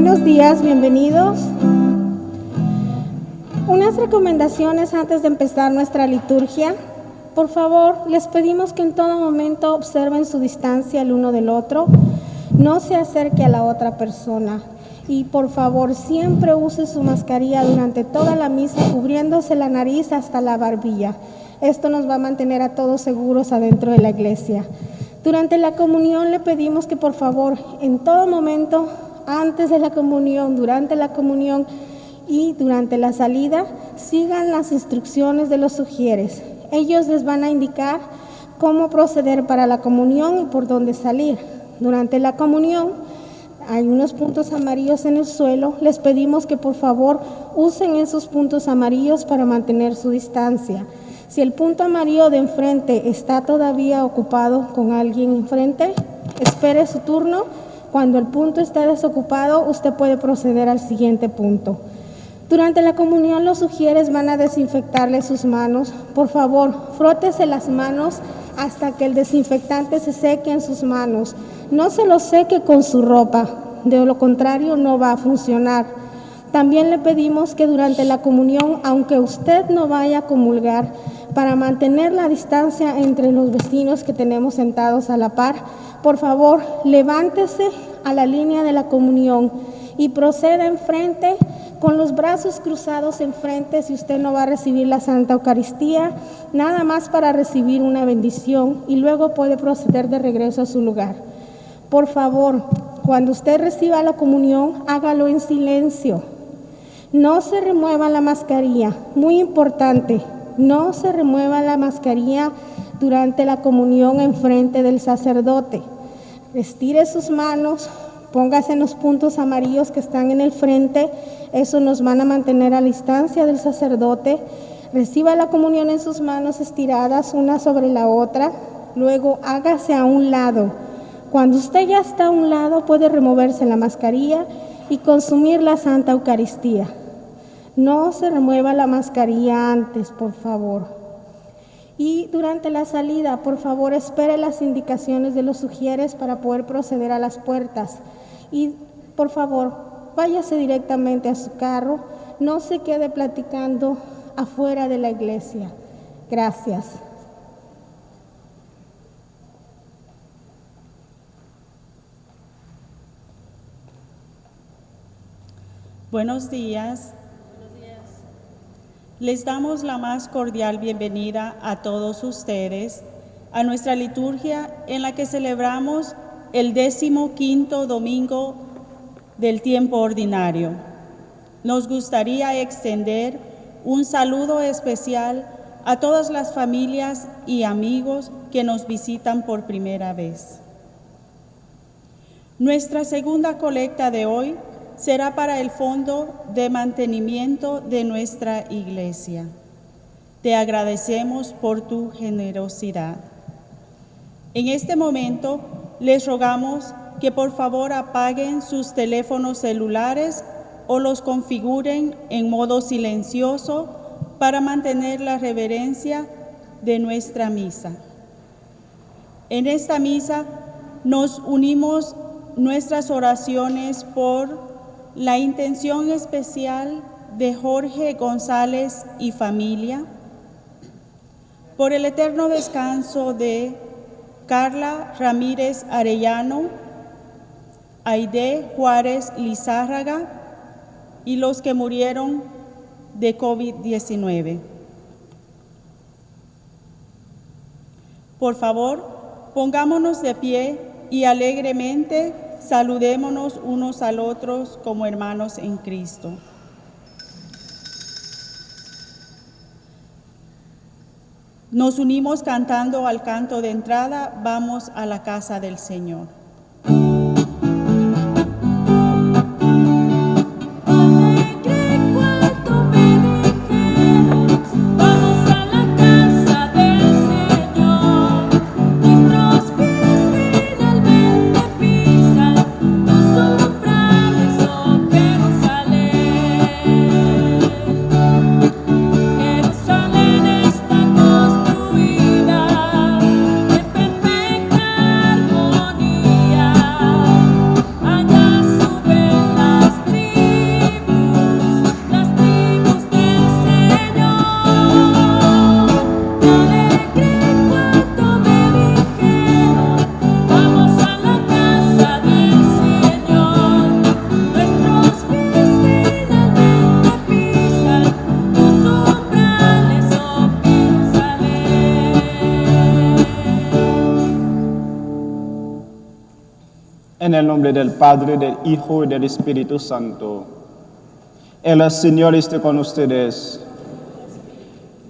Buenos días, bienvenidos. Unas recomendaciones antes de empezar nuestra liturgia. Por favor, les pedimos que en todo momento observen su distancia el uno del otro. No se acerque a la otra persona. Y por favor, siempre use su mascarilla durante toda la misa, cubriéndose la nariz hasta la barbilla. Esto nos va a mantener a todos seguros adentro de la iglesia. Durante la comunión le pedimos que por favor, en todo momento, antes de la comunión, durante la comunión y durante la salida, sigan las instrucciones de los sugieres. Ellos les van a indicar cómo proceder para la comunión y por dónde salir. Durante la comunión hay unos puntos amarillos en el suelo. Les pedimos que por favor usen esos puntos amarillos para mantener su distancia. Si el punto amarillo de enfrente está todavía ocupado con alguien enfrente, espere su turno. Cuando el punto está desocupado, usted puede proceder al siguiente punto. Durante la comunión, los sugieres van a desinfectarle sus manos. Por favor, frótese las manos hasta que el desinfectante se seque en sus manos. No se lo seque con su ropa, de lo contrario no va a funcionar. También le pedimos que durante la comunión, aunque usted no vaya a comulgar, para mantener la distancia entre los vecinos que tenemos sentados a la par, por favor, levántese a la línea de la comunión y proceda enfrente con los brazos cruzados enfrente si usted no va a recibir la Santa Eucaristía, nada más para recibir una bendición y luego puede proceder de regreso a su lugar. Por favor, cuando usted reciba la comunión, hágalo en silencio. No se remueva la mascarilla, muy importante, no se remueva la mascarilla durante la comunión enfrente del sacerdote. Estire sus manos, póngase en los puntos amarillos que están en el frente, eso nos van a mantener a la distancia del sacerdote. Reciba la comunión en sus manos estiradas una sobre la otra, luego hágase a un lado. Cuando usted ya está a un lado, puede removerse la mascarilla y consumir la Santa Eucaristía. No se remueva la mascarilla antes, por favor. Y durante la salida, por favor, espere las indicaciones de los sugieres para poder proceder a las puertas. Y, por favor, váyase directamente a su carro. No se quede platicando afuera de la iglesia. Gracias. Buenos días. Les damos la más cordial bienvenida a todos ustedes a nuestra liturgia en la que celebramos el 15º domingo del tiempo ordinario. Nos gustaría extender un saludo especial a todas las familias y amigos que nos visitan por primera vez. Nuestra segunda colecta de hoy será para el Fondo de Mantenimiento de nuestra iglesia. Te agradecemos por tu generosidad. En este momento, les rogamos que por favor apaguen sus teléfonos celulares o los configuren en modo silencioso para mantener la reverencia de nuestra misa. En esta misa nos unimos nuestras oraciones por la intención especial de Jorge González y familia, por el eterno descanso de Carla Ramírez Arellano, Aide Juárez Lizárraga y los que murieron de COVID-19. Por favor, pongámonos de pie y alegremente saludémonos unos al otros como hermanos en Cristo. Nos unimos cantando al canto de entrada, vamos a la casa del Señor. Jerusalén está construida de perfecta armonía. En el nombre del Padre, del Hijo y del Espíritu Santo. El Señor esté con ustedes.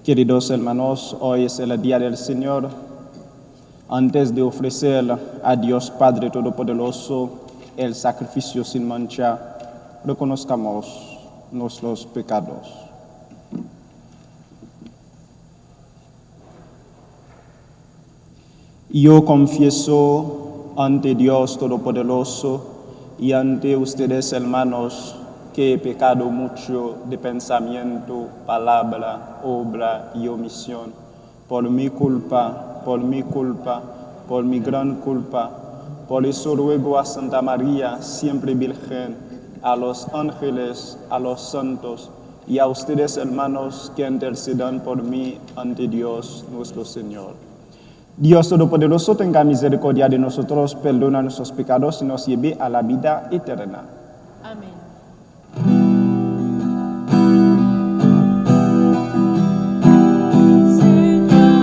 Queridos hermanos, hoy es el día del Señor. Antes de ofrecer a Dios Padre Todopoderoso el sacrificio sin mancha, reconozcamos nuestros pecados. Yo confieso ante Dios Todopoderoso y ante ustedes, hermanos, que he pecado mucho de pensamiento, palabra, obra y omisión, por mi culpa, por mi gran culpa. Por eso ruego a Santa María, siempre Virgen, a los ángeles, a los santos y a ustedes, hermanos, que intercedan por mí ante Dios nuestro Señor. Dios Todopoderoso, tenga misericordia de nosotros, perdona nuestros pecados y nos lleve a la vida eterna. Amén. Cristo, ten piedad.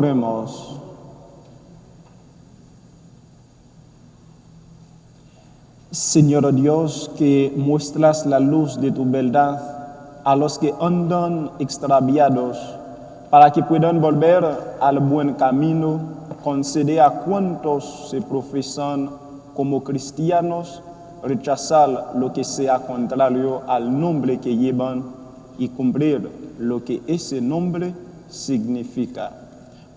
Oremos. Señor Dios, que muestras la luz de tu verdad a los que andan extraviados, para que puedan volver al buen camino, concede a cuantos se profesan como cristianos rechazar lo que sea contrario al nombre que llevan y cumplir lo que ese nombre significa.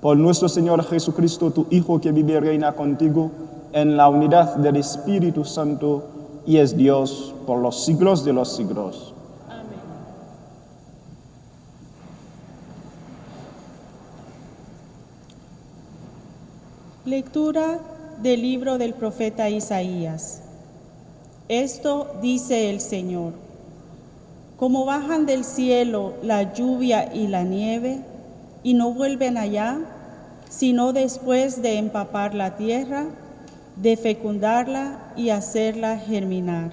Por nuestro Señor Jesucristo, tu Hijo, que vive y reina contigo en la unidad del Espíritu Santo y es Dios por los siglos de los siglos. Amén. Lectura del libro del profeta Isaías. Esto dice el Señor: como bajan del cielo la lluvia y la nieve, y no vuelven allá, sino después de empapar la tierra, de fecundarla y hacerla germinar,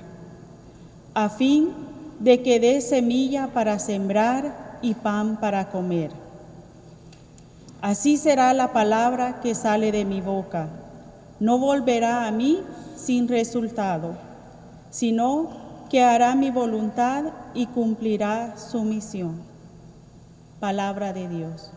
a fin de que dé semilla para sembrar y pan para comer. Así será la palabra que sale de mi boca. No volverá a mí sin resultado, sino que hará mi voluntad y cumplirá su misión. Palabra de Dios.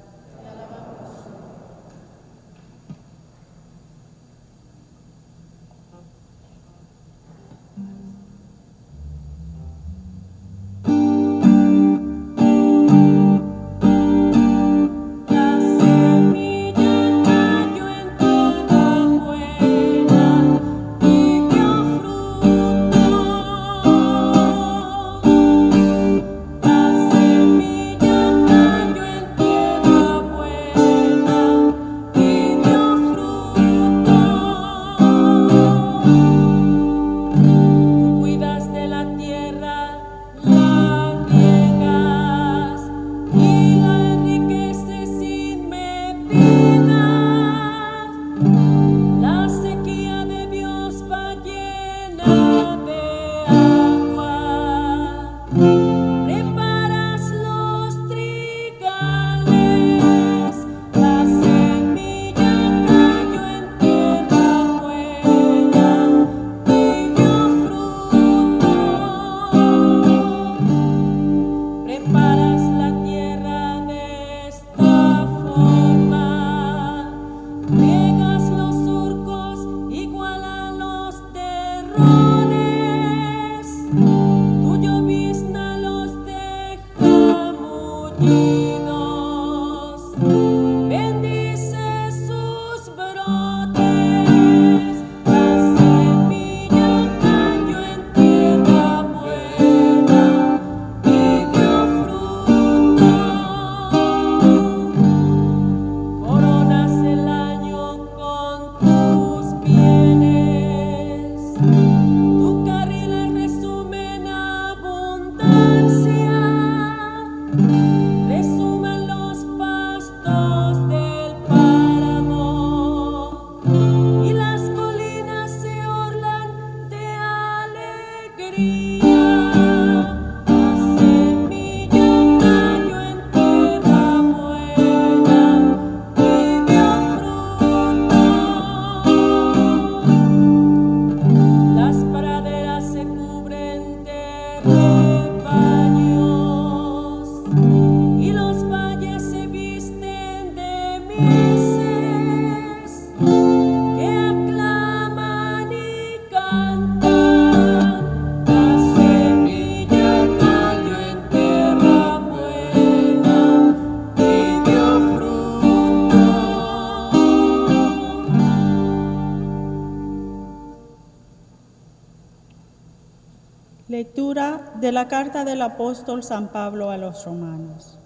Lectura de la carta del apóstol San Pablo a los romanos.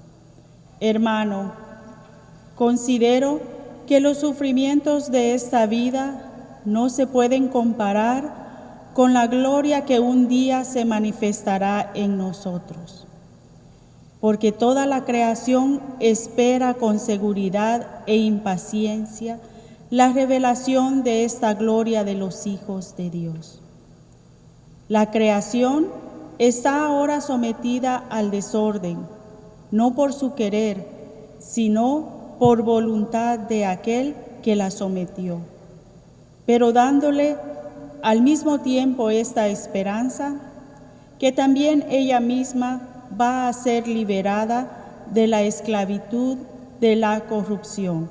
Hermano, considero que los sufrimientos de esta vida no se pueden comparar con la gloria que un día se manifestará en nosotros. Porque toda la creación espera con seguridad e impaciencia la revelación de esta gloria de los hijos de Dios. La creación está ahora sometida al desorden, no por su querer, sino por voluntad de aquel que la sometió, pero dándole al mismo tiempo esta esperanza, que también ella misma va a ser liberada de la esclavitud de la corrupción,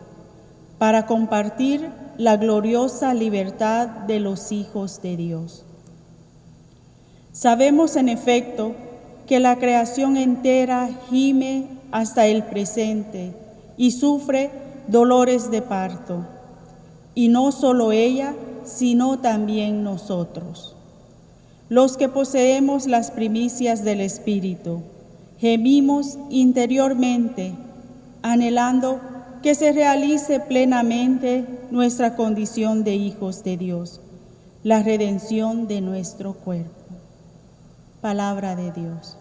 para compartir la gloriosa libertad de los hijos de Dios. Sabemos en efecto que la creación entera gime hasta el presente y sufre dolores de parto, y no solo ella, sino también nosotros. Los que poseemos las primicias del Espíritu, gemimos interiormente, anhelando que se realice plenamente nuestra condición de hijos de Dios, la redención de nuestro cuerpo. Palabra de Dios.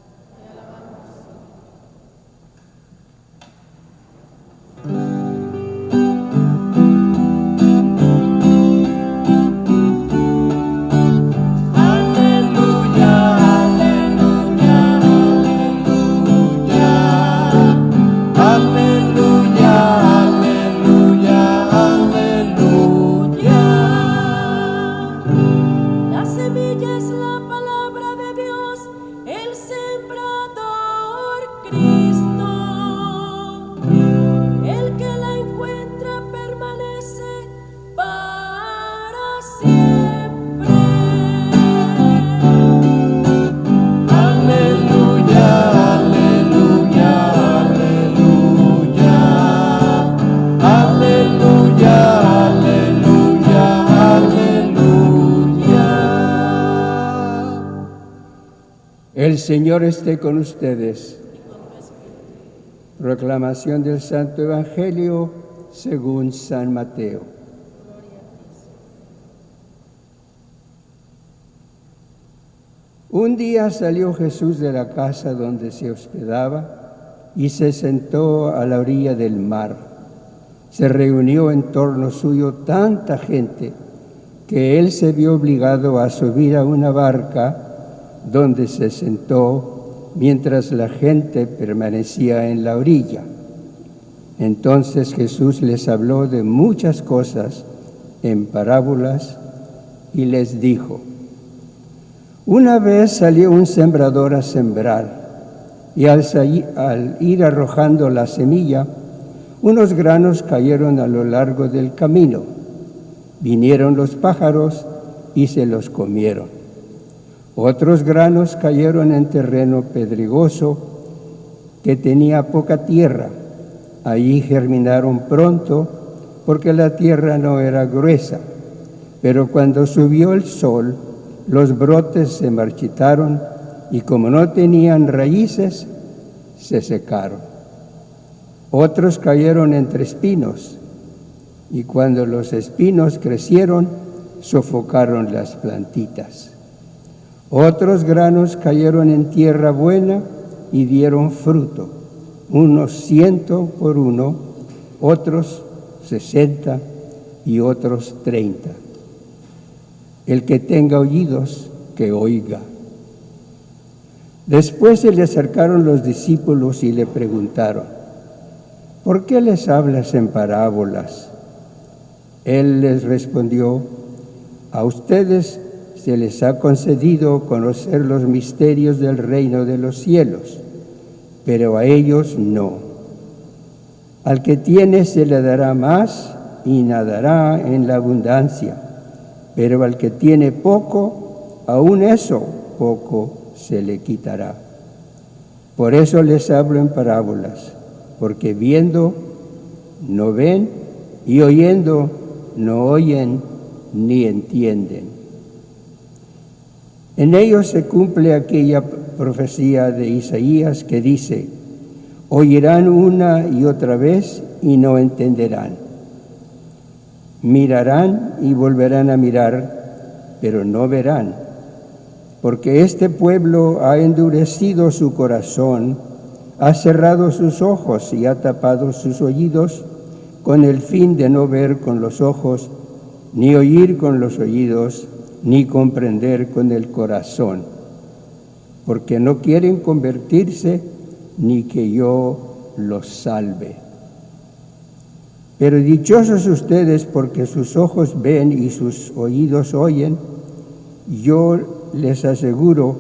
El Señor esté con ustedes. Proclamación del Santo Evangelio según San Mateo. Un día salió Jesús de la casa donde se hospedaba y se sentó a la orilla del mar. Se reunió en torno suyo tanta gente que él se vio obligado a subir a una barca donde se sentó mientras la gente permanecía en la orilla. Entonces Jesús les habló de muchas cosas en parábolas y les dijo: una vez salió un sembrador a sembrar, y al ir arrojando la semilla, unos granos cayeron a lo largo del camino. Vinieron los pájaros y se los comieron. Otros granos cayeron en terreno pedregoso que tenía poca tierra. Allí germinaron pronto porque la tierra no era gruesa. Pero cuando subió el sol, los brotes se marchitaron y como no tenían raíces, se secaron. Otros cayeron entre espinos y cuando los espinos crecieron, sofocaron las plantitas. Otros granos cayeron en tierra buena y dieron fruto, unos 100 por uno, otros 60 y otros 30. El que tenga oídos, que oiga. Después se le acercaron los discípulos y le preguntaron: ¿por qué les hablas en parábolas? Él les respondió: a ustedes se les ha concedido conocer los misterios del reino de los cielos, pero a ellos no. Al que tiene se le dará más y nadará en la abundancia, pero al que tiene poco, aún eso poco se le quitará. Por eso les hablo en parábolas, porque viendo no ven y oyendo no oyen ni entienden. En ellos se cumple aquella profecía de Isaías que dice: oirán una y otra vez y no entenderán. Mirarán y volverán a mirar, pero no verán, porque este pueblo ha endurecido su corazón, ha cerrado sus ojos y ha tapado sus oídos, con el fin de no ver con los ojos, ni oír con los oídos, ni comprender con el corazón, porque no quieren convertirse ni que yo los salve. Pero dichosos ustedes porque sus ojos ven y sus oídos oyen. Yo les aseguro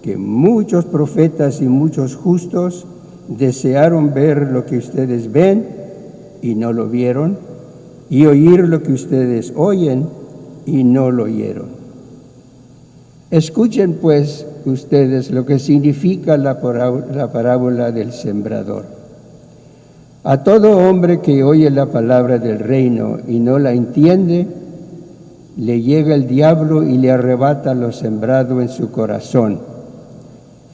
que muchos profetas y muchos justos desearon ver lo que ustedes ven y no lo vieron, y oír lo que ustedes oyen y no lo oyeron. Escuchen pues ustedes lo que significa la parábola del sembrador. A todo hombre que oye la palabra del reino y no la entiende, le llega el diablo y le arrebata lo sembrado en su corazón.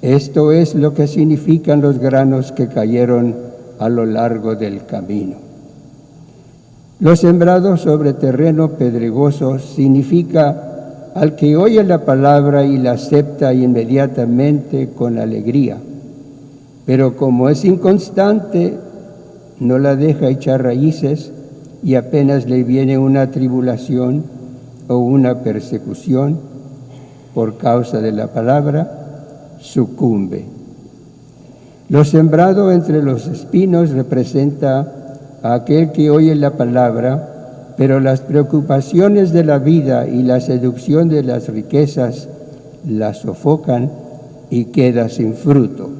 Esto es lo que significan los granos que cayeron a lo largo del camino. Lo sembrado sobre terreno pedregoso significa al que oye la palabra y la acepta inmediatamente con alegría, pero como es inconstante, no la deja echar raíces y apenas le viene una tribulación o una persecución por causa de la palabra, sucumbe. Lo sembrado entre los espinos representa a aquel que oye la palabra, pero las preocupaciones de la vida y la seducción de las riquezas la sofocan y queda sin fruto.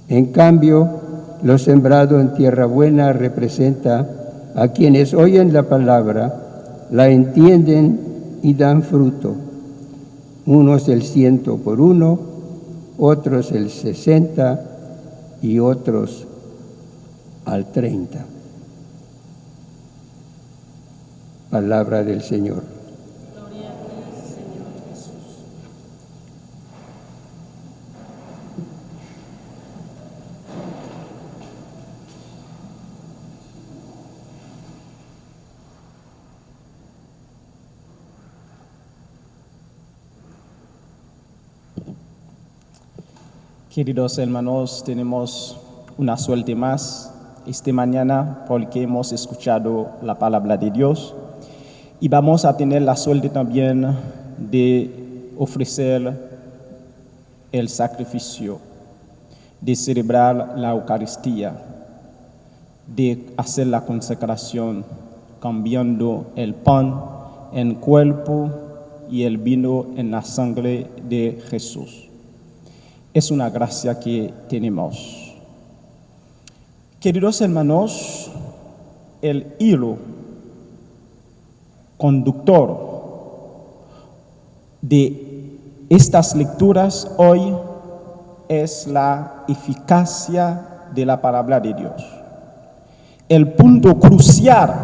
En cambio, lo sembrado en tierra buena representa a quienes oyen la palabra, la entienden y dan fruto. Unos el 100 por uno, otros el 60 y otros al 30. Palabra del Señor. Gloria a ti, Señor Jesús. Queridos hermanos, tenemos una suerte más esta mañana porque hemos escuchado la palabra de Dios y vamos a tener la suerte también de ofrecer el sacrificio, de celebrar la Eucaristía, de hacer la consecración, cambiando el pan en cuerpo y el vino en la sangre de Jesús. Es una gracia que tenemos. Queridos hermanos, el hilo conductor de estas lecturas hoy es la eficacia de la palabra de Dios. El punto crucial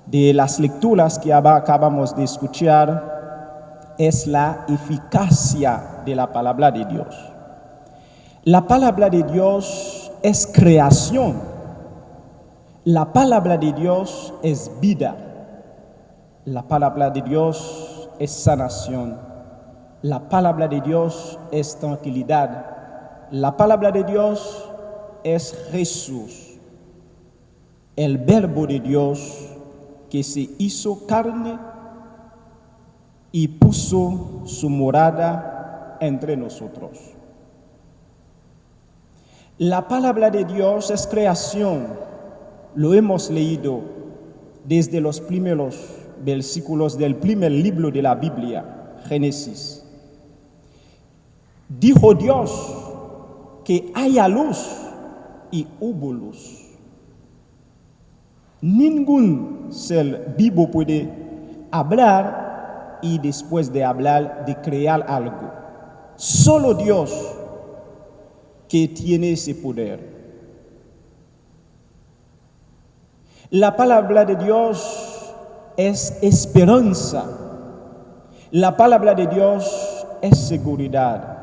de las lecturas que acabamos de escuchar es la eficacia de la palabra de Dios. La palabra de Dios es creación. La palabra de Dios es vida. La palabra de Dios es sanación. La palabra de Dios es tranquilidad. La palabra de Dios es Jesús, el Verbo de Dios que se hizo carne y puso su morada entre nosotros. La palabra de Dios es creación. Lo hemos leído desde los primeros versículos del primer libro de la Biblia, Génesis. Dijo Dios que haya luz y hubo luz. Ningún ser vivo puede hablar y después de hablar, de crear algo. Solo Dios que tiene ese poder. La palabra de Dios es esperanza. La palabra de Dios es seguridad.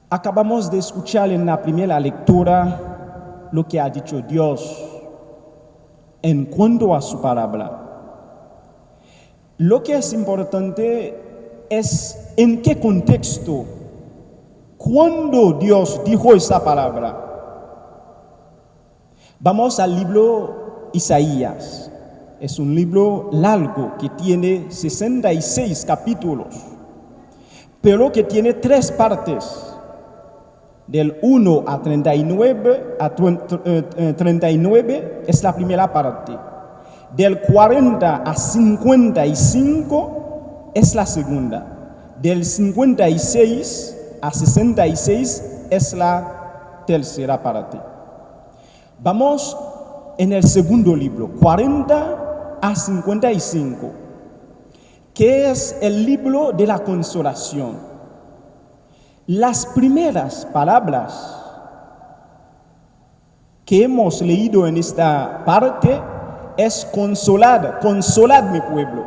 Acabamos de escuchar en la primera lectura lo que ha dicho Dios en cuanto a su palabra. Lo que es importante es en qué contexto, cuando Dios dijo esa palabra. Vamos al libro Isaías. Es un libro largo que tiene 66 capítulos, pero que tiene 3 partes. Del 1 a 39, 39 es la primera parte. Del 40 a 55 es la segunda. Del 56 a 66 es la tercera parte. Vamos en el segundo libro, 40 a 55, que es el libro de la consolación. Las primeras palabras que hemos leído en esta parte es consolad, consolad mi pueblo.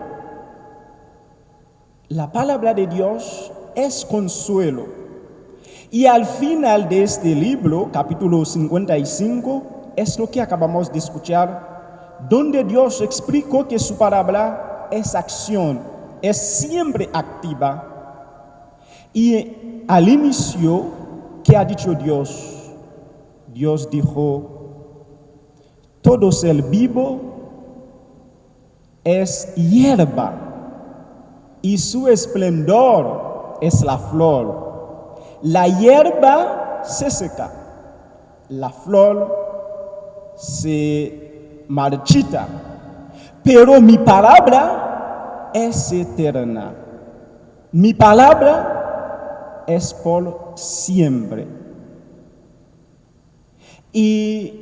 La palabra de Dios es consuelo. Y al final de este libro, capítulo 55, es lo que acabamos de escuchar, donde Dios explicó que su palabra es acción, es siempre activa. Y al inicio, ¿qué ha dicho Dios? Dios dijo, todo ser vivo es hierba y su esplendor es la flor. La hierba se seca, la flor se marchita, pero mi palabra es eterna. Mi palabra es por siempre. Y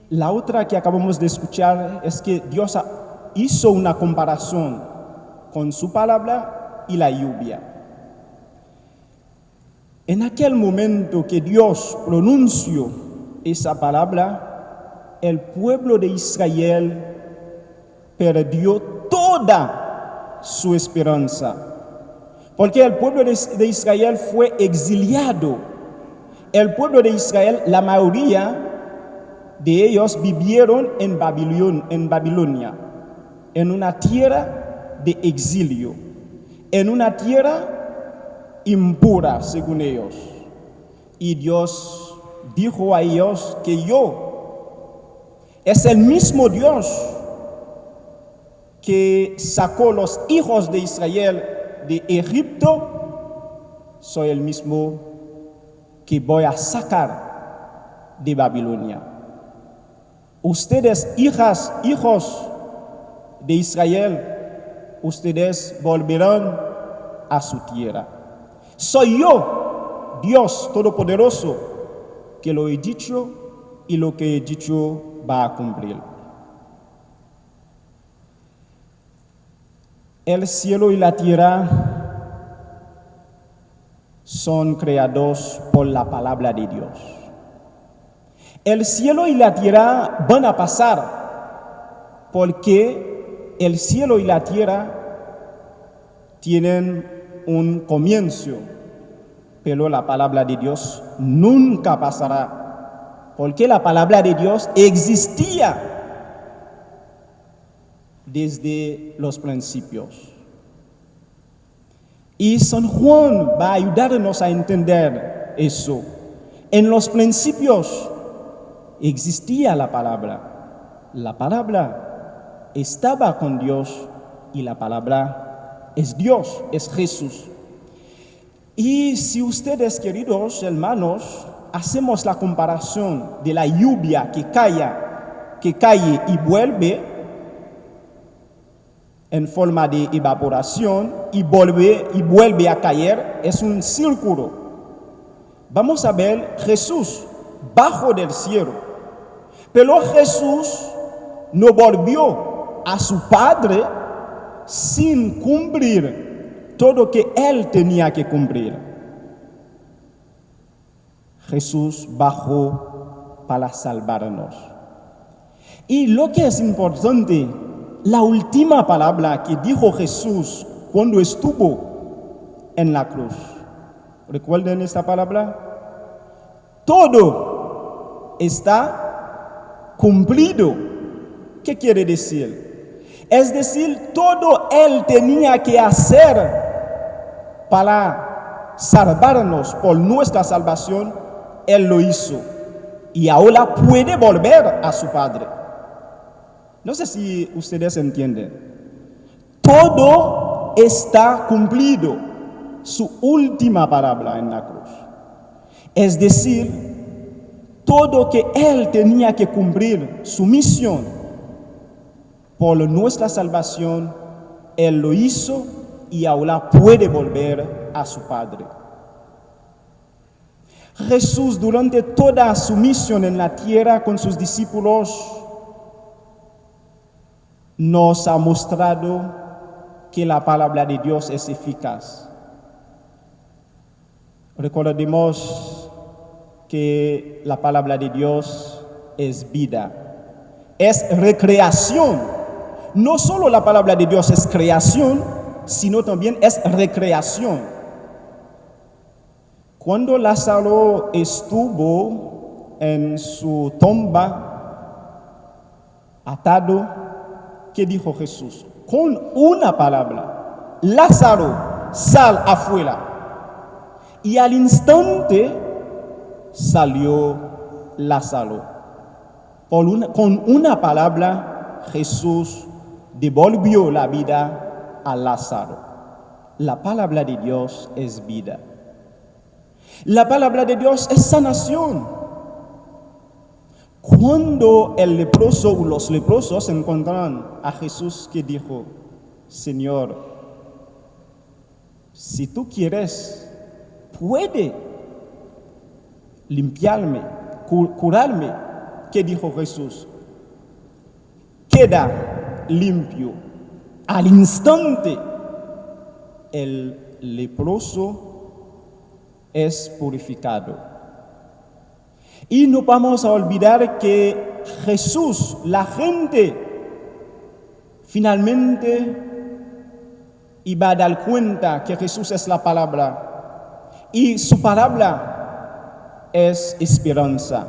la otra que acabamos de escuchar es que Dios hizo una comparación con su palabra y la lluvia. En aquel momento que Dios pronunció esa palabra, el pueblo de Israel perdió toda su esperanza. Porque el pueblo de Israel fue exiliado. El pueblo de Israel, la mayoría de ellos vivieron en Babilonia, en una tierra de exilio, en una tierra impura, según ellos. Y Dios dijo a ellos que es el mismo Dios que sacó los hijos de Israel de Egipto, soy el mismo que voy a sacar de Babilonia. Ustedes, hijos de Israel, ustedes volverán a su tierra. Soy yo, Dios Todopoderoso, que lo he dicho y lo que he dicho va a cumplir. El cielo y la tierra son creados por la palabra de Dios. El cielo y la tierra van a pasar porque el cielo y la tierra tienen un comienzo, pero la palabra de Dios nunca pasará, porque la palabra de Dios existía desde los principios. Y San Juan va a ayudarnos a entender eso. En los principios existía la palabra. La palabra estaba con Dios y la palabra es Dios, es Jesús. Y si ustedes, queridos hermanos, hacemos la comparación de la lluvia que cae y vuelve en forma de evaporación y vuelve a caer, es un círculo. Vamos a ver Jesús bajo del cielo. Pero Jesús no volvió a su Padre sin cumplir todo lo que Él tenía que cumplir. Jesús bajó para salvarnos. Y lo que es importante, la última palabra que dijo Jesús cuando estuvo en la cruz. ¿Recuerden esta palabra? Todo está cumplido. ¿Qué quiere decir? Es decir, todo Él tenía que hacer para salvarnos por nuestra salvación, Él lo hizo. Y ahora puede volver a su Padre. No sé si ustedes entienden. Todo está cumplido. Su última palabra en la cruz. Es decir, todo que Él tenía que cumplir, su misión por nuestra salvación, Él lo hizo y ahora puede volver a su Padre. Jesús, durante toda su misión en la tierra con sus discípulos, nos ha mostrado que la palabra de Dios es eficaz. Recordemos que la palabra de Dios es vida, es recreación. No solo la palabra de Dios es creación, sino también es recreación. Cuando Lázaro estuvo en su tumba atado, ¿qué dijo Jesús? Con una palabra: Lázaro, sal afuera. Y al instante salió Lázaro. Con una palabra, Jesús devolvió la vida a Lázaro. La palabra de Dios es vida. La palabra de Dios es sanación. Cuando el leproso o los leprosos encontraron a Jesús, que dijo: Señor, si tú quieres, puede limpiarme, curarme. ¿Qué dijo Jesús? Queda limpio. Al instante, el leproso es purificado. Y no vamos a olvidar que Jesús, la gente, finalmente iba a dar cuenta que Jesús es la palabra. Y su palabra es esperanza.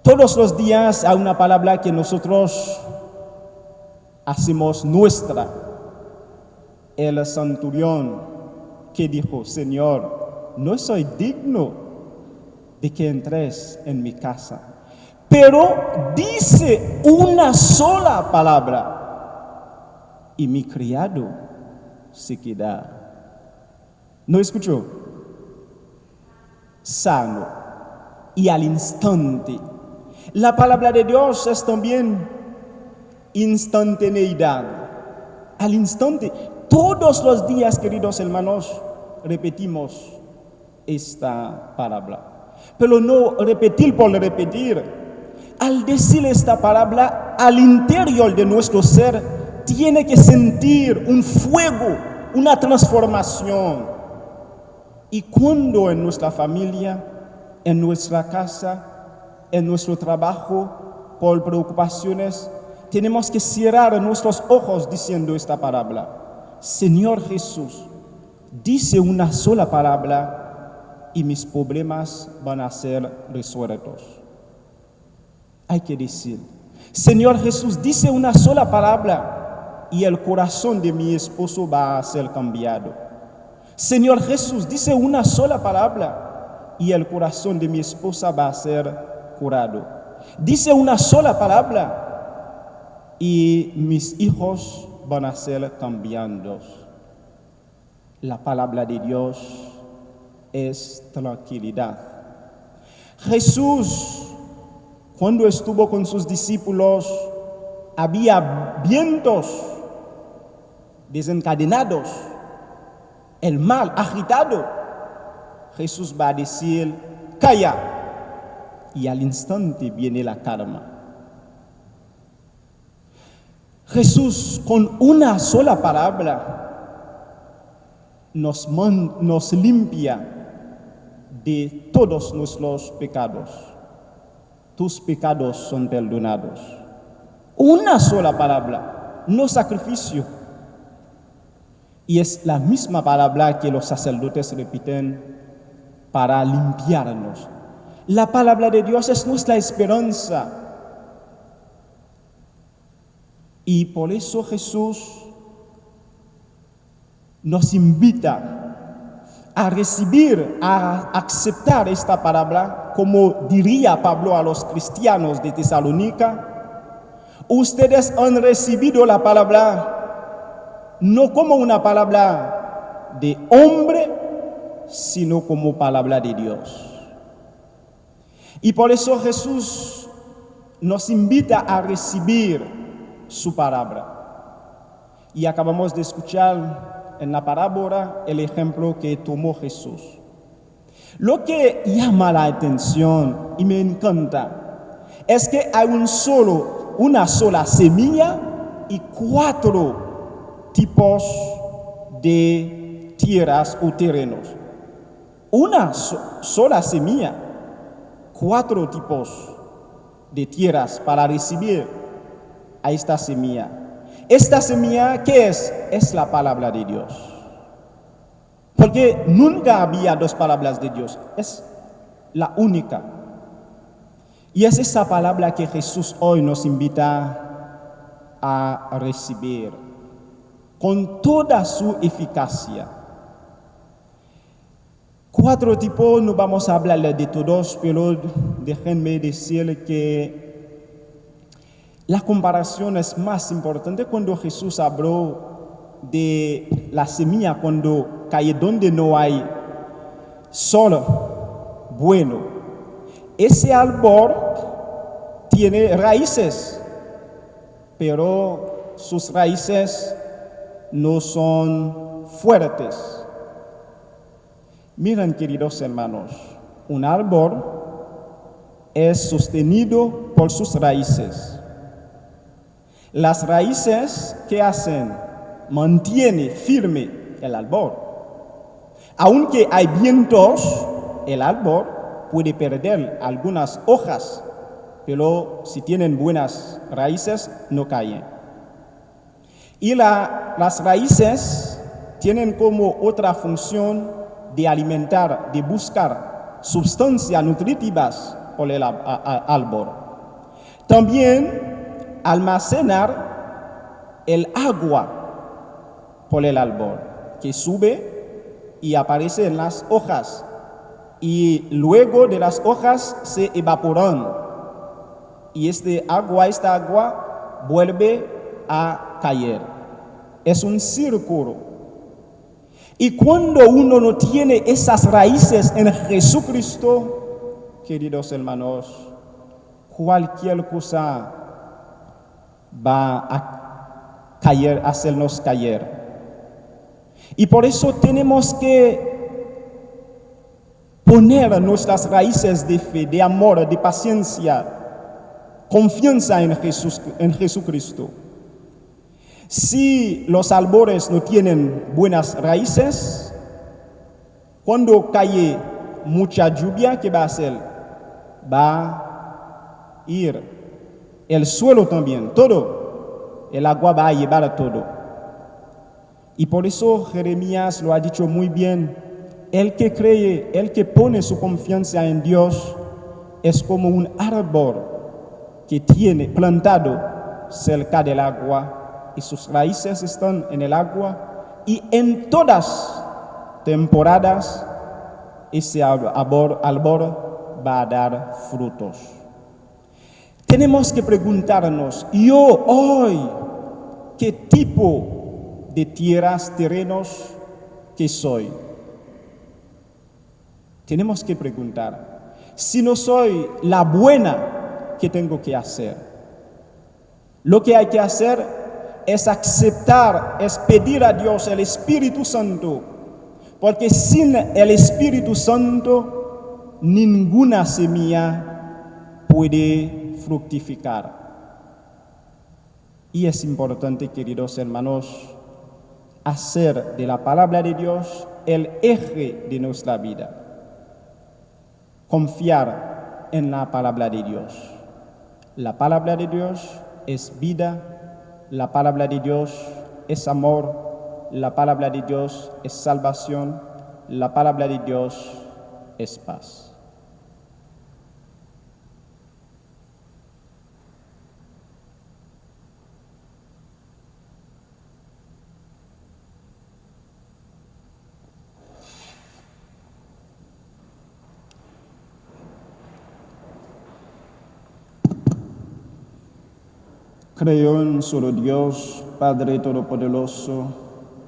Todos los días hay una palabra que nosotros hacemos nuestra. El centurión que dijo: Señor, no soy digno de que entres en mi casa, pero dice una sola palabra y mi criado se queda. ¿No escuchó? Sano. Y al instante. La palabra de Dios es también instantaneidad. Al instante. Todos los días, queridos hermanos, repetimos esta palabra. Pero no repetir por repetir. Al decir esta palabra, al interior de nuestro ser tiene que sentir un fuego, una transformación. Y cuando en nuestra familia, en nuestra casa, en nuestro trabajo, por preocupaciones, tenemos que cerrar nuestros ojos diciendo esta palabra: Señor Jesús, dice una sola palabra y mis problemas van a ser resueltos. Hay que decir: Señor Jesús, dice una sola palabra y el corazón de mi esposo va a ser cambiado. Señor Jesús, dice una sola palabra y el corazón de mi esposa va a ser curado. Dice una sola palabra y mis hijos van a ser cambiados. La palabra de Dios es tranquilidad. Jesús, cuando estuvo con sus discípulos, había vientos desencadenados, el mar agitado. Jesús va a decir: calla, y al instante viene la calma. Jesús, con una sola palabra, nos limpia de todos nuestros pecados. Tus pecados son perdonados. Una sola palabra, no sacrificio. Y es la misma palabra que los sacerdotes repiten para limpiarnos. La palabra de Dios es nuestra esperanza. Y por eso Jesús nos invita a recibir, a aceptar esta palabra, como diría Pablo a los cristianos de Tesalónica: ustedes han recibido la palabra no como una palabra de hombre, sino como palabra de Dios. Y por eso Jesús nos invita a recibir su palabra. Y acabamos de escuchar en la parábola el ejemplo que tomó Jesús. Lo que llama la atención y me encanta es que hay una sola semilla y 4 tipos de tierras o terrenos. Una sola semilla, 4 tipos de tierras para recibir a esta semilla. Esta semilla, ¿qué es? Es la palabra de Dios. Porque nunca había 2 palabras de Dios, es la única. Y es esa palabra que Jesús hoy nos invita a recibir con toda su eficacia. 4 tipos, no vamos a hablar de todos, pero déjenme decir que la comparación es más importante cuando Jesús habló de la semilla cuando cae donde no hay sol bueno. Ese árbol tiene raíces, pero sus raíces no son fuertes. Miren, queridos hermanos, un árbol es sostenido por sus raíces. Las raíces, ¿qué hacen? Mantiene firme el árbol. Aunque hay vientos, el árbol puede perder algunas hojas, pero si tienen buenas raíces, no caen. Y las raíces tienen como otra función de alimentar, de buscar sustancias nutritivas por el árbol. También almacenar el agua por el árbol, que sube y aparece en las hojas, y luego de las hojas se evaporan, y esta agua vuelve a caer. Es un círculo. Y cuando uno no tiene esas raíces en Jesucristo, queridos hermanos, cualquier cosa va a caer, hacernos caer. Y por eso tenemos que poner nuestras raíces de fe, de amor, de paciencia, confianza en Jesucristo. Si los árboles no tienen buenas raíces, cuando cae mucha lluvia, ¿qué va a hacer? Va a ir el suelo también, todo. El agua va a llevar todo. Y por eso Jeremías lo ha dicho muy bien. El que cree, el que pone su confianza en Dios, es como un árbol que tiene plantado cerca del agua y sus raíces están en el agua, y en todas temporadas ese árbol va a dar frutos. Tenemos que preguntarnos, yo hoy, ¿qué tipo de tierras, terrenos que soy? Tenemos que preguntar, si no soy la buena, ¿qué tengo que hacer? Lo que hay que hacer es aceptar, es pedir a Dios el Espíritu Santo, porque sin el Espíritu Santo ninguna semilla puede fructificar. Y es importante, queridos hermanos, hacer de la palabra de Dios el eje de nuestra vida. Confiar en la palabra de Dios. La palabra de Dios es vida. La palabra de Dios es amor, la palabra de Dios es salvación, la palabra de Dios es paz. Creo en un solo Dios, Padre Todopoderoso,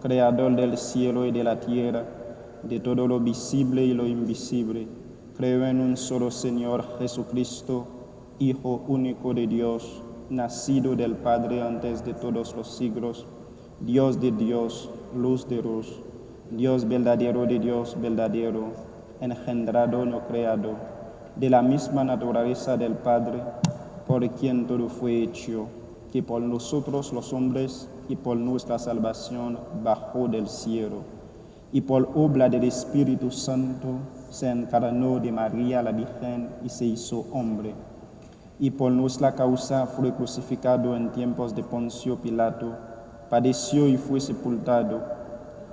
Creador del cielo y de la tierra, de todo lo visible y lo invisible. Creo en un solo Señor Jesucristo, Hijo único de Dios, nacido del Padre antes de todos los siglos, Dios de Dios, luz de luz, Dios verdadero de Dios verdadero, engendrado no creado, de la misma naturaleza del Padre, por quien todo fue hecho, que por nosotros los hombres y por nuestra salvación bajó del cielo, y por obra del Espíritu Santo se encarnó de María la Virgen y se hizo hombre, y por nuestra causa fue crucificado en tiempos de Poncio Pilato, padeció y fue sepultado,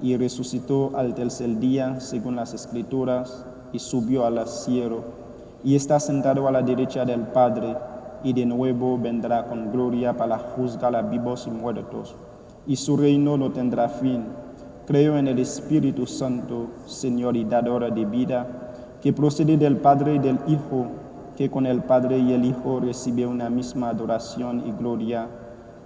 y resucitó al tercer día según las Escrituras, y subió al cielo, y está sentado a la derecha del Padre, y de nuevo vendrá con gloria para juzgar a vivos y muertos, y su reino no tendrá fin. Creo en el Espíritu Santo, Señor y dador de vida, que procede del Padre y del Hijo, que con el Padre y el Hijo recibe una misma adoración y gloria,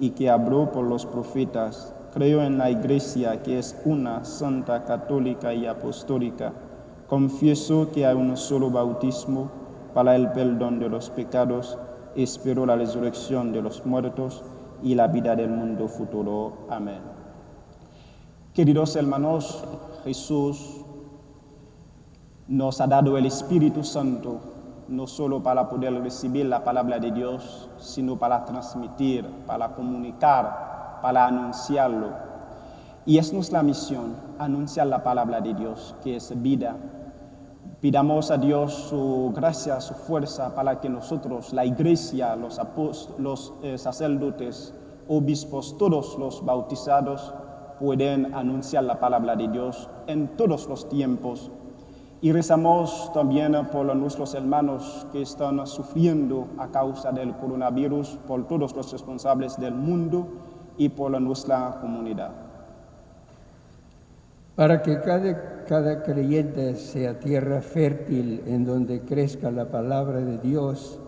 y que habló por los profetas. Creo en la Iglesia, que es una, santa, católica y apostólica. Confieso que hay un solo bautismo para el perdón de los pecados. Espero la resurrección de los muertos y la vida del mundo futuro. Amén. Queridos hermanos, Jesús nos ha dado el Espíritu Santo, no solo para poder recibir la palabra de Dios, sino para transmitir, para comunicar, para anunciarlo. Y es nuestra misión, anunciar la palabra de Dios, que es vida. Pidamos a Dios su gracia, su fuerza, para que nosotros, la Iglesia, los apóstoles, los sacerdotes, obispos, todos los bautizados, pueden anunciar la palabra de Dios en todos los tiempos. Y rezamos también por nuestros hermanos que están sufriendo a causa del coronavirus, por todos los responsables del mundo y por nuestra comunidad. Para que cada creyente sea tierra fértil en donde crezca la palabra de Dios,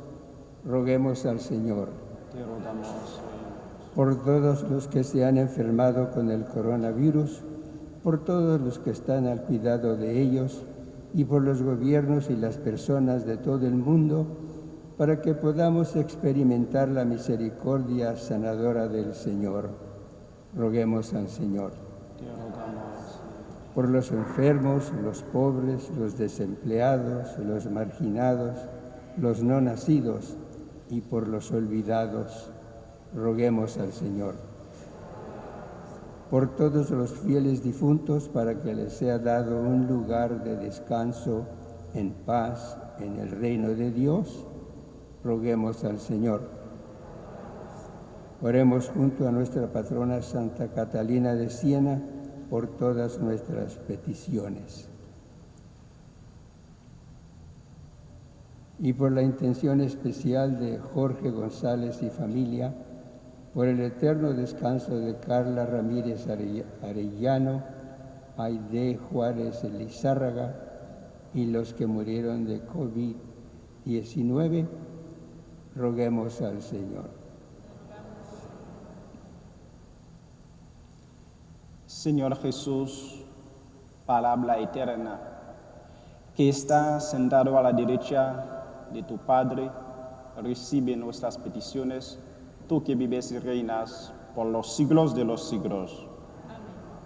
roguemos al Señor. Te rogamos, Señor. Por todos los que se han enfermado con el coronavirus, por todos los que están al cuidado de ellos y por los gobiernos y las personas de todo el mundo, para que podamos experimentar la misericordia sanadora del Señor. Roguemos al Señor. Te rogamos. Por los enfermos, los pobres, los desempleados, los marginados, los no nacidos y por los olvidados, roguemos al Señor. Por todos los fieles difuntos, para que les sea dado un lugar de descanso en paz en el reino de Dios, roguemos al Señor. Oremos junto a nuestra patrona Santa Catalina de Siena por todas nuestras peticiones. Y por la intención especial de Jorge González y familia, por el eterno descanso de Carla Ramírez Arellano, Aide Juárez Elizárraga y los que murieron de COVID-19, roguemos al Señor. Señor Jesús, palabra eterna, que está sentado a la derecha de tu Padre, recibe nuestras peticiones, tú que vives y reinas por los siglos de los siglos. Alegría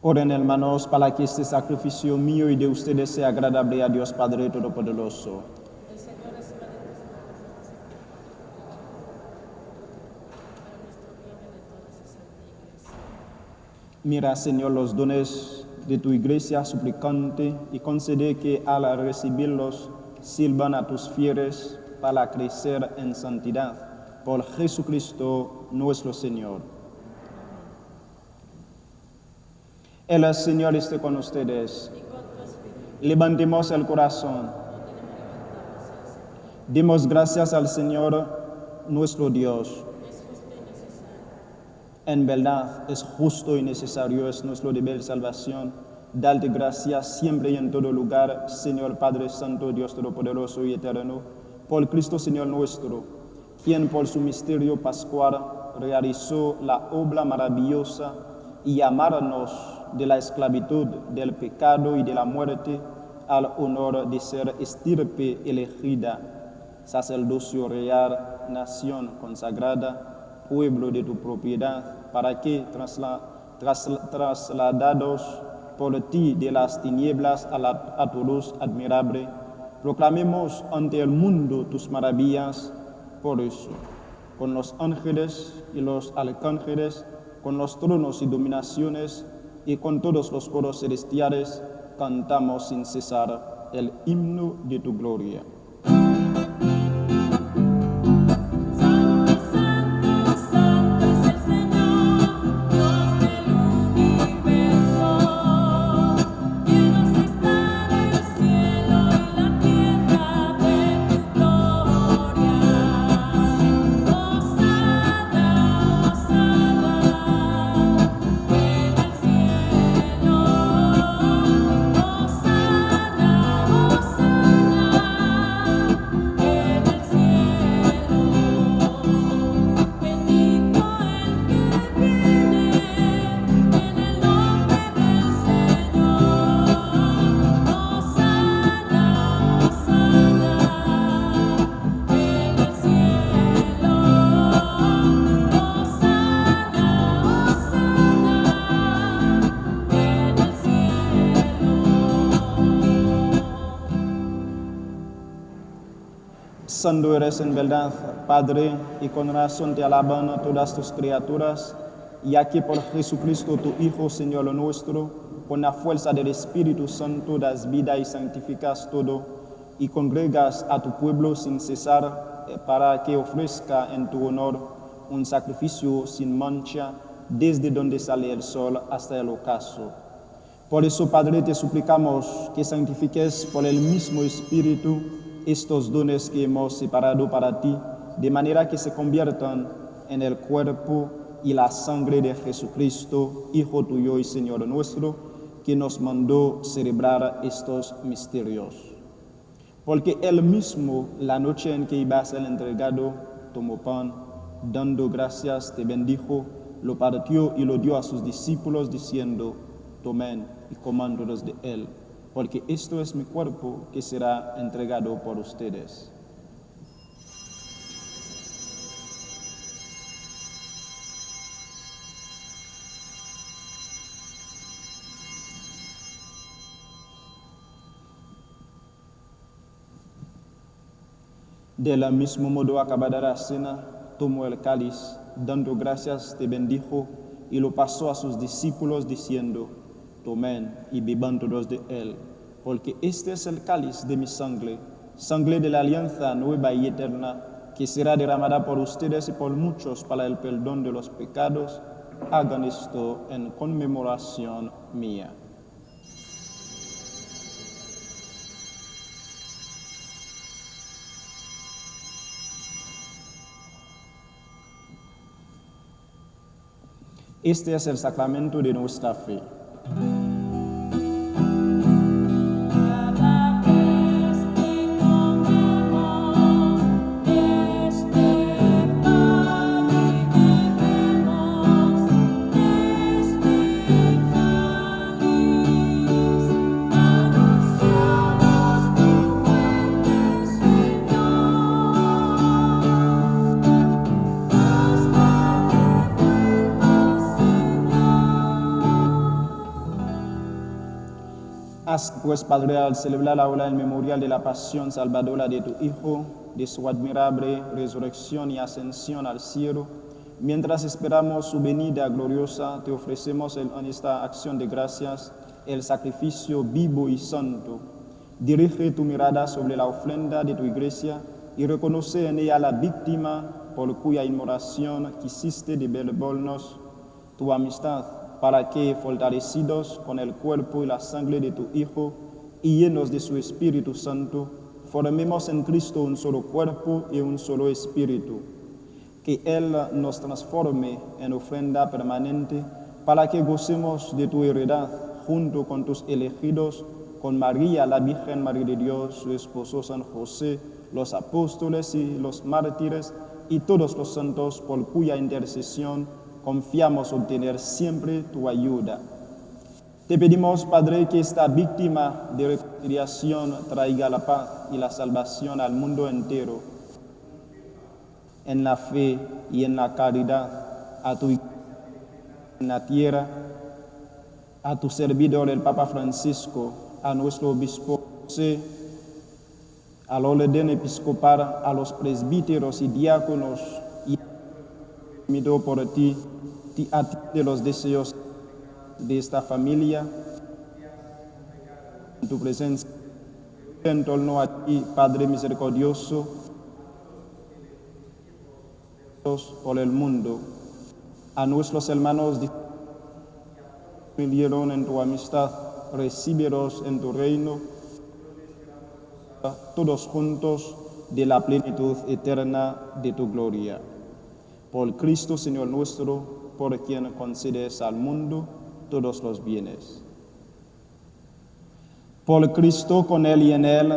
Oren, hermanos, para que este sacrificio mío y de ustedes sea agradable a Dios Padre Todopoderoso. Mira, Señor, los dones de tu iglesia suplicante y concede que al recibirlos sirvan a tus fieles para crecer en santidad. Por Jesucristo nuestro Señor. El Señor esté con ustedes. Levantemos el corazón. Demos gracias al Señor nuestro Dios. En verdad, es justo y necesario, es nuestro deber de salvación, darte gracias siempre y en todo lugar, Señor Padre Santo, Dios Todopoderoso y Eterno, por Cristo Señor nuestro, quien por su misterio pascual realizó la obra maravillosa y llamarnos de la esclavitud, del pecado y de la muerte al honor de ser estirpe elegida, sacerdocio real, nación consagrada, pueblo de tu propiedad, para que, trasladados por ti de las tinieblas a tu luz admirable, proclamemos ante el mundo tus maravillas. Por eso, con los ángeles y los arcángeles, con los tronos y dominaciones, y con todos los coros celestiales, cantamos sin cesar el himno de tu gloria. Santo eres en verdad, Padre, y con razón te alaban todas tus criaturas, ya que por Jesucristo tu Hijo, Señor nuestro, con la fuerza del Espíritu Santo das vida y santificas todo, y congregas a tu pueblo sin cesar, para que ofrezca en tu honor un sacrificio sin mancha, desde donde sale el sol hasta el ocaso. Por eso, Padre, te suplicamos que santifiques por el mismo Espíritu estos dones que hemos separado para ti, de manera que se conviertan en el cuerpo y la sangre de Jesucristo, Hijo tuyo y Señor nuestro, que nos mandó celebrar estos misterios. Porque él mismo, la noche en que iba a ser entregado, tomó pan, dando gracias, te bendijo, lo partió y lo dio a sus discípulos, diciendo: tomen y coman todos de él, porque esto es mi cuerpo que será entregado por ustedes. Del mismo modo, acabada la cena, tomó el cáliz, dando gracias, te bendijo, y lo pasó a sus discípulos, diciendo: tomen y beban todos de él, porque este es el cáliz de mi sangre, sangre de la alianza nueva y eterna, que será derramada por ustedes y por muchos para el perdón de los pecados. Hagan esto en conmemoración mía. Este es el sacramento de nuestra fe. Haz, pues, Padre, al celebrar ahora el memorial de la pasión salvadora de tu Hijo, de su admirable resurrección y ascensión al cielo, mientras esperamos su venida gloriosa, te ofrecemos en esta acción de gracias el sacrificio vivo y santo. Dirige tu mirada sobre la ofrenda de tu iglesia y reconoce en ella la víctima por cuya inmolación quisiste devolvernos tu amistad, para que, fortalecidos con el cuerpo y la sangre de tu Hijo y llenos de su Espíritu Santo, formemos en Cristo un solo cuerpo y un solo espíritu. Que Él nos transforme en ofrenda permanente para que gocemos de tu heredad junto con tus elegidos, con María, la Virgen Madre de Dios, su esposo San José, los apóstoles y los mártires y todos los santos por cuya intercesión confiamos obtener siempre tu ayuda. Te pedimos, Padre, que esta víctima de reconciliación traiga la paz y la salvación al mundo entero, en la fe y en la caridad, a tu Iglesia en la tierra, a tu servidor el Papa Francisco, a nuestro obispo José, al orden episcopal, a los presbíteros y diáconos, y pido por ti, atiende los deseos de esta familia, en tu presencia, en torno a ti, Padre misericordioso, por el mundo, a nuestros hermanos que vivieron en tu amistad, recíbelos en tu reino, todos juntos de la plenitud eterna de tu gloria. Por Cristo, Señor nuestro, por quien concedes al mundo todos los bienes. Por Cristo, con Él y en Él,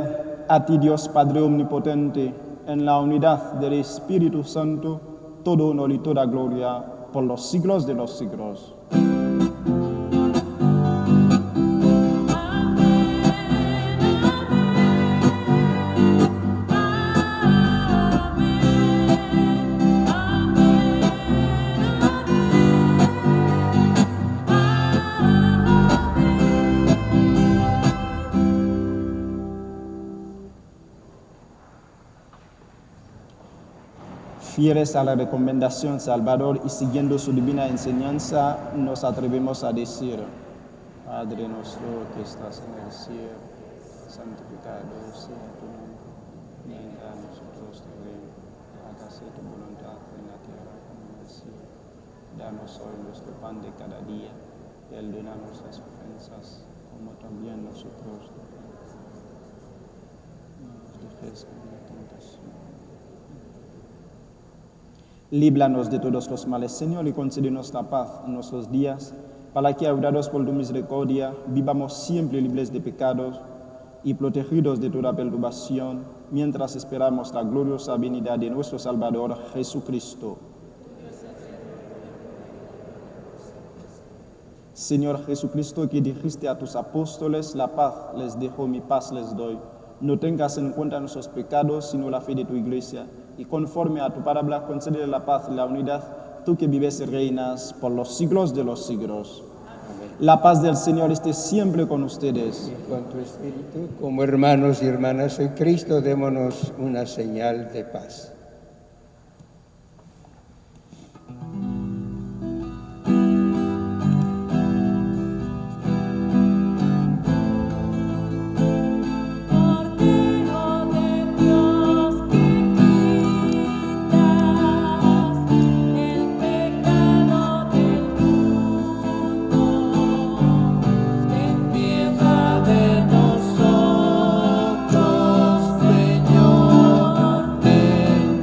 a ti Dios Padre Omnipotente, en la unidad del Espíritu Santo, todo honor y toda gloria por los siglos de los siglos. Fieles a la recomendación Salvador y siguiendo su divina enseñanza, nos atrevemos a decir: Padre nuestro que estás en el cielo, santificado sea tu nombre, venga a nosotros tu reino, hágase tu voluntad en la tierra como en el cielo. Danos hoy nuestro pan de cada día, perdona nuestras ofensas, como también nosotros perdonamos. No nos dejes caer en la tentación. Líbranos de todos los males, Señor, y concédenos la paz en nuestros días, para que, ayudados por tu misericordia, vivamos siempre libres de pecados y protegidos de toda perturbación, mientras esperamos la gloriosa venida de nuestro Salvador Jesucristo. Señor Jesucristo, que dijiste a tus apóstoles: la paz les dejo, mi paz les doy. No tengas en cuenta nuestros pecados, sino la fe de tu Iglesia, y conforme a tu palabra, concédele la paz y la unidad, tú que vives y reinas por los siglos de los siglos. Amén. La paz del Señor esté siempre con ustedes. Y con tu espíritu, como hermanos y hermanas en Cristo, démonos una señal de paz. Señor, ten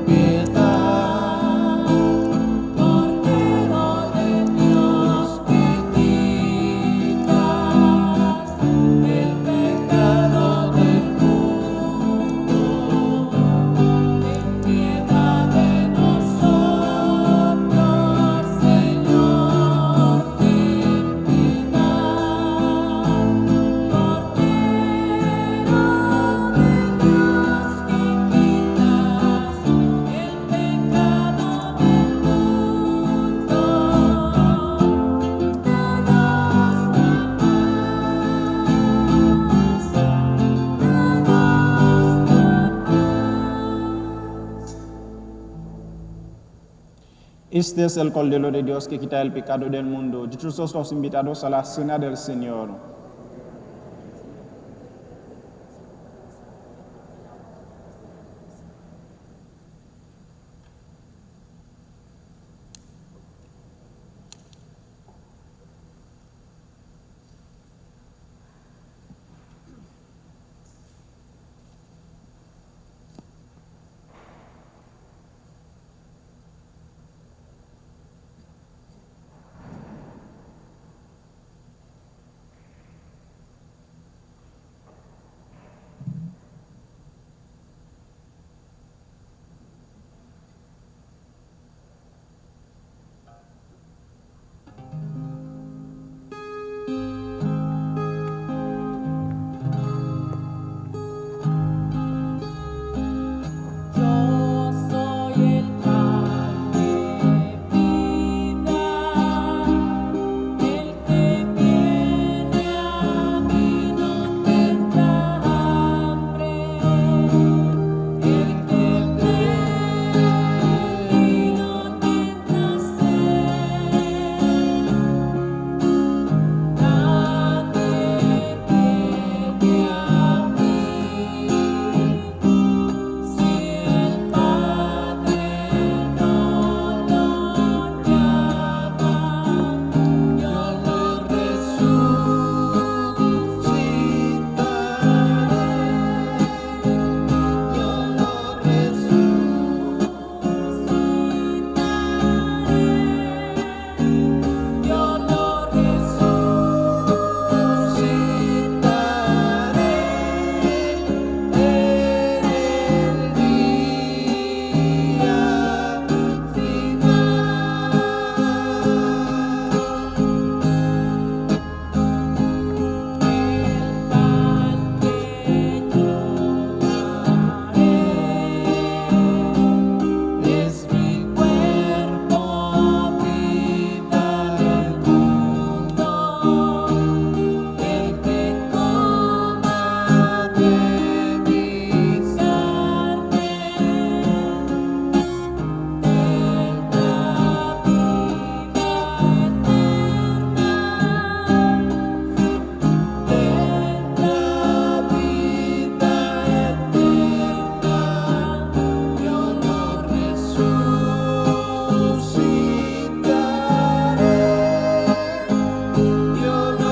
Este es el Cordero de Dios que quita el pecado del mundo. Dichosos los invitados a la cena del Señor. Yo soy el pan de vida, el que viene a mí no tendrá hambre, el que cree y no tendrá sed. Nadie viene a mí. Si el Padre no lo llama, yo lo es mi cuerpo, vida del mundo, el que coma de mi carne tendrá vida eterna, yo lo resucitaré, yo lo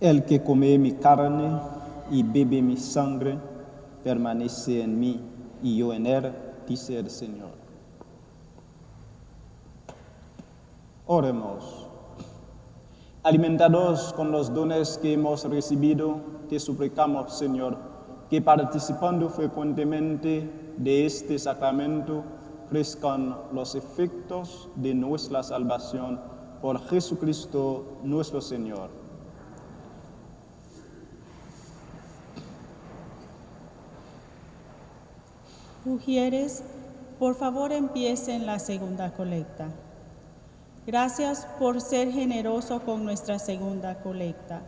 El que come mi carne y bebe mi sangre permanece en mí, y yo en él, dice el Señor. Oremos. Alimentados con los dones que hemos recibido, te suplicamos, Señor, que participando frecuentemente de este sacramento, crezcan los efectos de nuestra salvación por Jesucristo nuestro Señor. Ujieres, por favor empiecen la segunda colecta. Gracias por ser generoso con nuestra segunda colecta.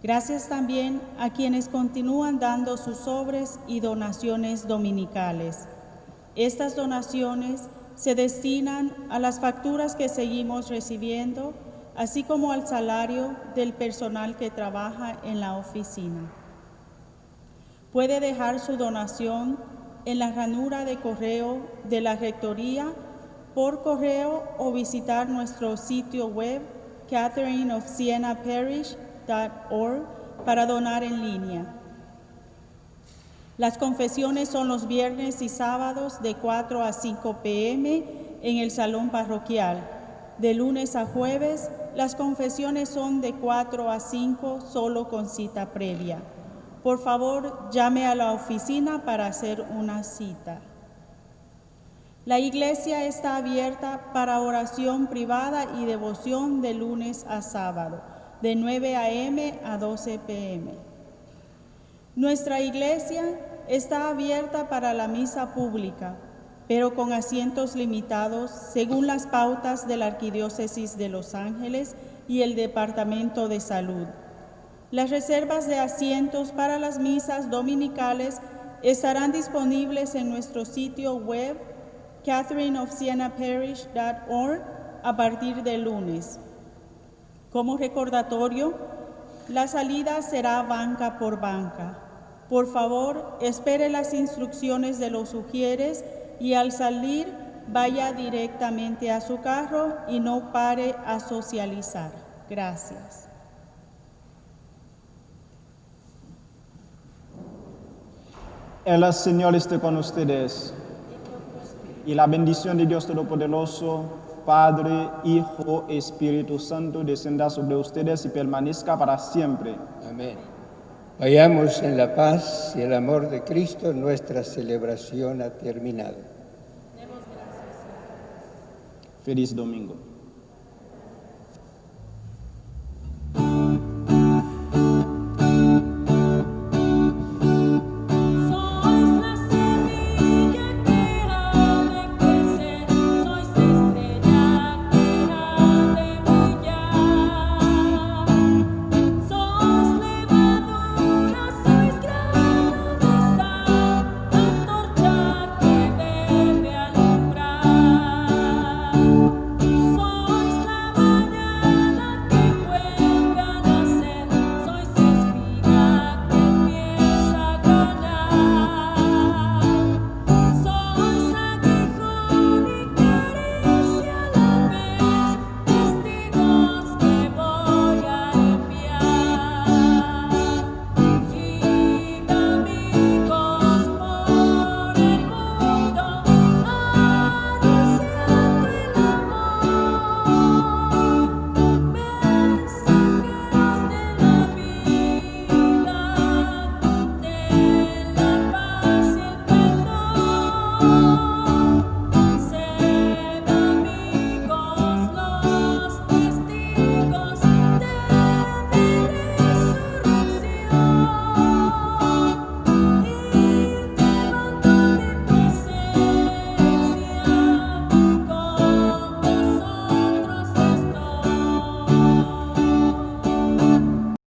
Gracias también a quienes continúan dando sus sobres y donaciones dominicales. Estas donaciones se destinan a las facturas que seguimos recibiendo, así como al salario del personal que trabaja en la oficina. Puede dejar su donación en la ranura de correo de la Rectoría por correo o visitar nuestro sitio web catherineofsienaparish.org para donar en línea. Las confesiones son los viernes y sábados de 4 a 5 p.m. en el salón parroquial. De lunes a jueves, las confesiones son de 4 a 5 solo con cita previa. Por favor, llame a la oficina para hacer una cita. La iglesia está abierta para oración privada y devoción de lunes a sábado, de 9 a.m. a 12 p.m. Nuestra iglesia está abierta para la misa pública, pero con asientos limitados según las pautas de la Arquidiócesis de Los Ángeles y el Departamento de Salud. Las reservas de asientos para las misas dominicales estarán disponibles en nuestro sitio web catherineofsienaparish.org a partir del lunes. Como recordatorio, la salida será banca por banca. Por favor, espere las instrucciones de los ujieres y al salir vaya directamente a su carro y no pare a socializar. Gracias. El Señor esté con ustedes. Y la bendición de Dios Todopoderoso, Padre, Hijo, Espíritu Santo, descienda sobre ustedes y permanezca para siempre. Amén. Vayamos en la paz y el amor de Cristo. Nuestra celebración ha terminado. Feliz domingo.